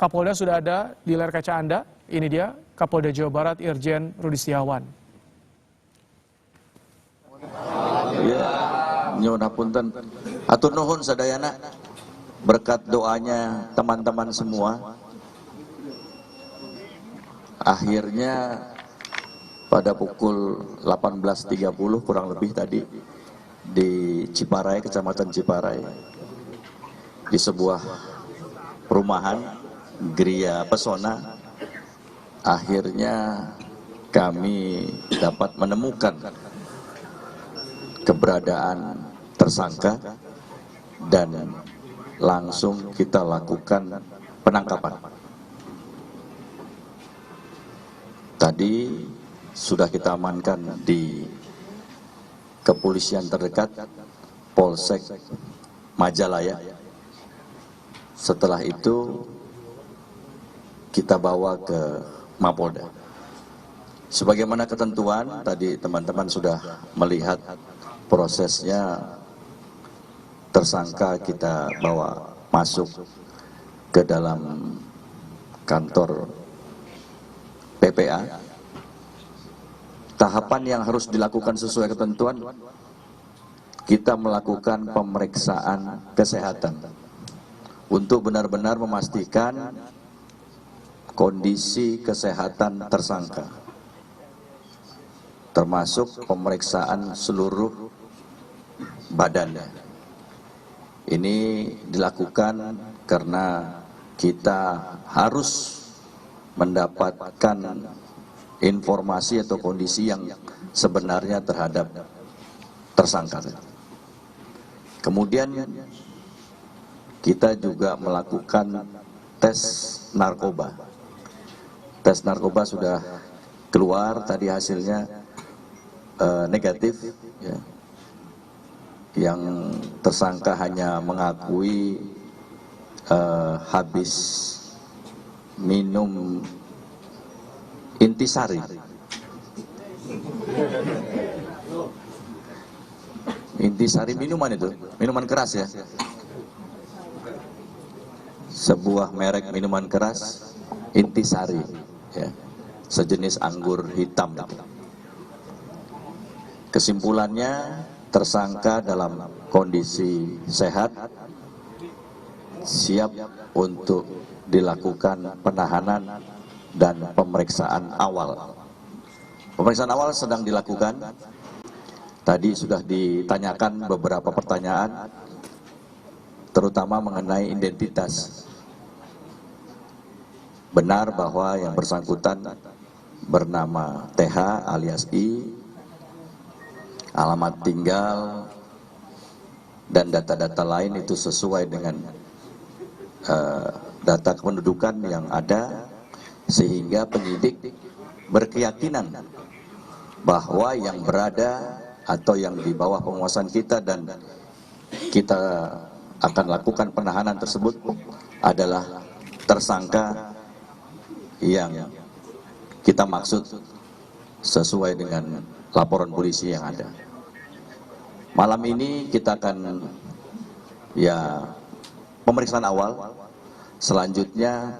Kapolda sudah ada di layar kaca Anda. Ini dia Kapolda Jawa Barat Irjen Rudi Setiawan. Ya, nyuwun hapunten. Atur nuhun sadayana berkat doanya teman-teman semua. Akhirnya pada pukul 18.30 kurang lebih tadi di Ciparai, Kecamatan Ciparai, di sebuah perumahan Gria Pesona, akhirnya kami dapat menemukan keberadaan tersangka dan langsung kita lakukan penangkapan. Tadi sudah kita amankan di kepolisian terdekat Polsek Majalaya. Setelah itu kita bawa ke Mapolda. Sebagaimana ketentuan, tadi teman-teman sudah melihat prosesnya, tersangka kita bawa masuk ke dalam kantor PPA. Tahapan yang harus dilakukan sesuai ketentuan, kita melakukan pemeriksaan kesehatan untuk benar-benar memastikan kondisi kesehatan tersangka, termasuk pemeriksaan seluruh badannya. Ini dilakukan karena kita harus mendapatkan informasi atau kondisi yang sebenarnya terhadap tersangka. Kemudian kita juga melakukan tes narkoba. Tes narkoba sudah keluar, tadi hasilnya negatif, ya. Yang tersangka hanya mengakui habis minum intisari. Intisari minuman itu, minuman keras ya. Sebuah merek minuman keras, intisari, ya. Sejenis anggur hitam. Kesimpulannya, tersangka dalam kondisi sehat, siap untuk dilakukan penahanan dan pemeriksaan awal. Pemeriksaan awal sedang dilakukan. Tadi sudah ditanyakan beberapa pertanyaan, terutama mengenai identitas. Benar bahwa yang bersangkutan bernama TH alias I, alamat tinggal dan data-data lain itu sesuai dengan data kependudukan yang ada, sehingga penyidik berkeyakinan bahwa yang berada atau yang di bawah penguasaan kita dan kita akan lakukan penahanan tersebut adalah tersangka yang kita maksud sesuai dengan laporan polisi yang ada. Malam ini kita akan pemeriksaan awal, selanjutnya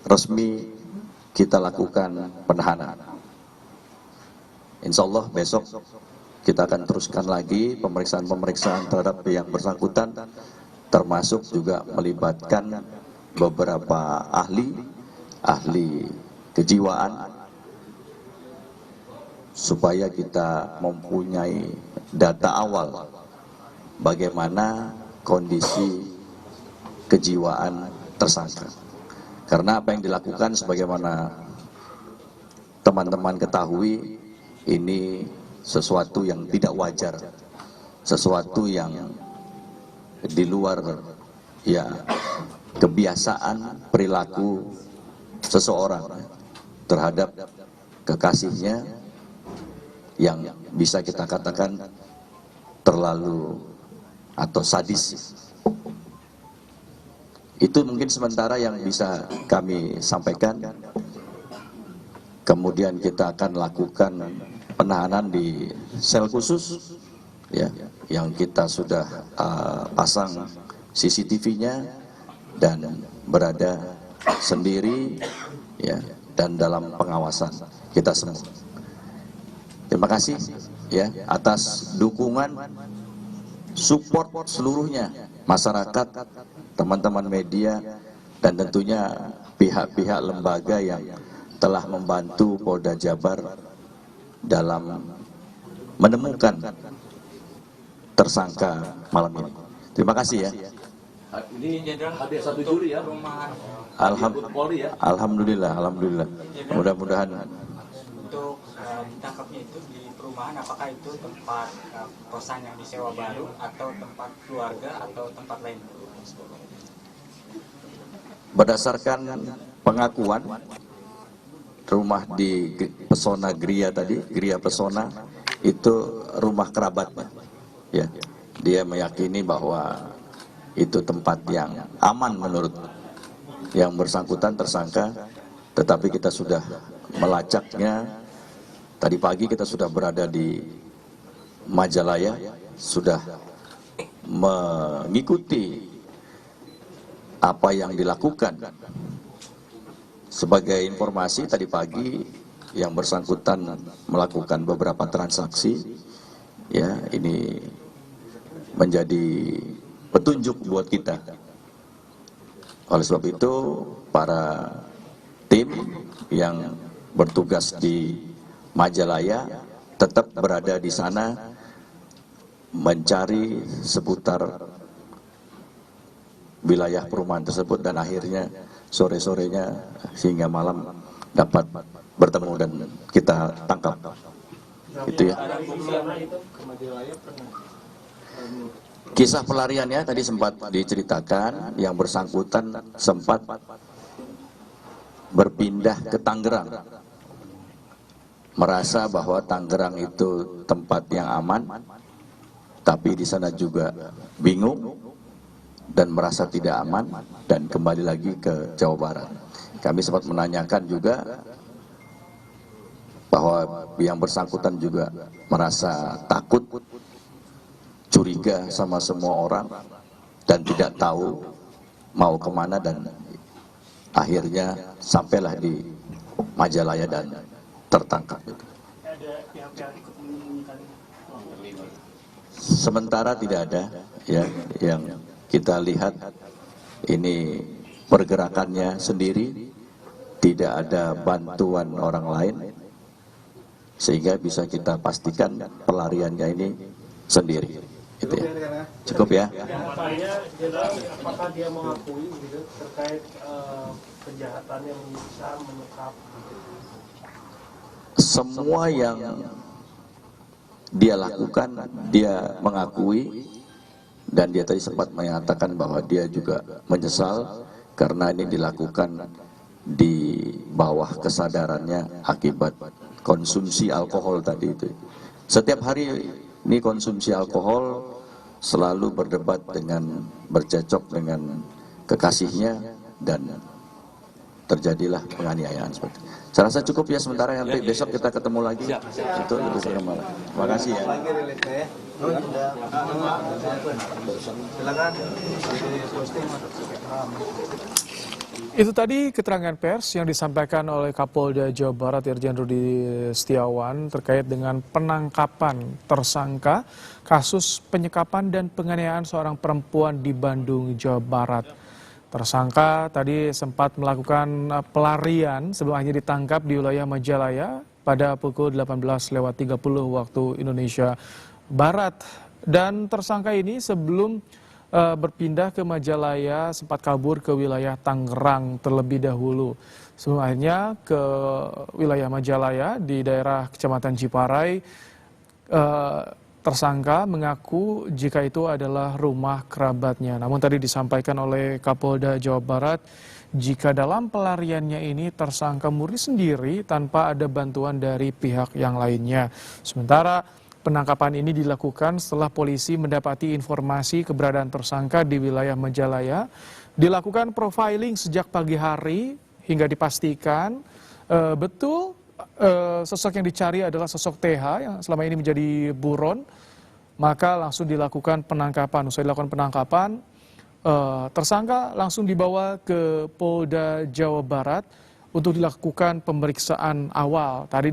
resmi kita lakukan penahanan. Insya Allah besok kita akan teruskan lagi pemeriksaan-pemeriksaan terhadap yang bersangkutan, termasuk juga melibatkan beberapa ahli kejiwaan, supaya kita mempunyai data awal bagaimana kondisi kejiwaan tersangka. Karena apa yang dilakukan sebagaimana teman-teman ketahui, ini sesuatu yang tidak wajar, sesuatu yang di luar kebiasaan perilaku seseorang terhadap kekasihnya, yang bisa kita katakan terlalu atau sadis. Itu mungkin sementara yang bisa kami sampaikan. Kemudian kita akan lakukan penahanan di sel khusus, ya, yang kita sudah pasang CCTV-nya dan berada sendiri, ya, dan dalam pengawasan kita semua. Terima kasih ya atas dukungan, support seluruhnya, masyarakat, teman-teman media, dan tentunya pihak-pihak lembaga yang telah membantu Polda Jabar dalam menemukan tersangka malam ini. Terima kasih ya. Ini ada satu juri ya, Alhamdulillah. Mudah-mudahan. Untuk ditangkapnya itu di perumahan, apakah itu tempat kosan yang disewa baru atau tempat keluarga atau tempat lain? Berdasarkan pengakuan, rumah di Pesona Gria tadi, Gria Pesona, itu rumah kerabatnya. Ya, dia meyakini bahwa itu tempat yang aman menurut yang bersangkutan tersangka, tetapi kita sudah melacaknya. Tadi pagi kita sudah berada di Majalaya, sudah mengikuti apa yang dilakukan. Sebagai informasi, tadi pagi yang bersangkutan melakukan beberapa transaksi, ya, ini menjadi petunjuk buat kita. Oleh sebab itu, para tim yang bertugas di Majalaya tetap berada di sana mencari seputar wilayah perumahan tersebut, dan akhirnya sore-sorenya hingga malam dapat bertemu dan kita tangkap. Itu ya. Kisah pelariannya tadi sempat diceritakan, yang bersangkutan sempat berpindah ke Tangerang, merasa bahwa Tangerang itu tempat yang aman, tapi di sana juga bingung dan merasa tidak aman, dan kembali lagi ke Jawa Barat. Kami sempat menanyakan juga bahwa yang bersangkutan juga merasa takut, curiga sama semua orang, dan tidak tahu mau kemana, dan akhirnya sampailah di Majalaya dan tertangkap. Sementara tidak ada ya yang kita lihat, ini pergerakannya sendiri, tidak ada bantuan orang lain, sehingga bisa kita pastikan pelariannya ini sendiri. Gitu ya. Cukup ya. Apakah dia mengakui gitu terkait kejahatan yang bisa menyekap? Semua yang dia lakukan, dia mengakui, dan dia tadi sempat menyatakan bahwa dia juga menyesal karena ini dilakukan di bawah kesadarannya akibat konsumsi alkohol tadi itu. Setiap hari ini konsumsi alkohol, selalu berdebat dengan, bercekcok dengan kekasihnya, dan terjadilah penganiayaan seperti itu. Saya rasa cukup ya sementara, nanti besok kita ketemu lagi. Itu lebih berkembang. Terima kasih ya. Itu tadi keterangan pers yang disampaikan oleh Kapolda Jawa Barat Irjen Rudi Setiawan terkait dengan penangkapan tersangka kasus penyekapan dan penganiayaan seorang perempuan di Bandung, Jawa Barat. Tersangka tadi sempat melakukan pelarian sebelum akhirnya ditangkap di wilayah Majalaya pada pukul 18.30 waktu Indonesia Barat. Dan tersangka ini sebelum berpindah ke Majalaya sempat kabur ke wilayah Tangerang terlebih dahulu. Sebelum akhirnya ke wilayah Majalaya di daerah Kecamatan Ciparai, tersangka mengaku jika itu adalah rumah kerabatnya. Namun tadi disampaikan oleh Kapolda Jawa Barat, jika dalam pelariannya ini tersangka murni sendiri tanpa ada bantuan dari pihak yang lainnya. Sementara penangkapan ini dilakukan setelah polisi mendapati informasi keberadaan tersangka di wilayah Majalaya. Dilakukan profiling sejak pagi hari hingga dipastikan betul sosok yang dicari adalah sosok TH yang selama ini menjadi buron. Maka langsung dilakukan penangkapan. Usai dilakukan penangkapan, Tersangka langsung dibawa ke Polda Jawa Barat untuk dilakukan pemeriksaan awal. Tadi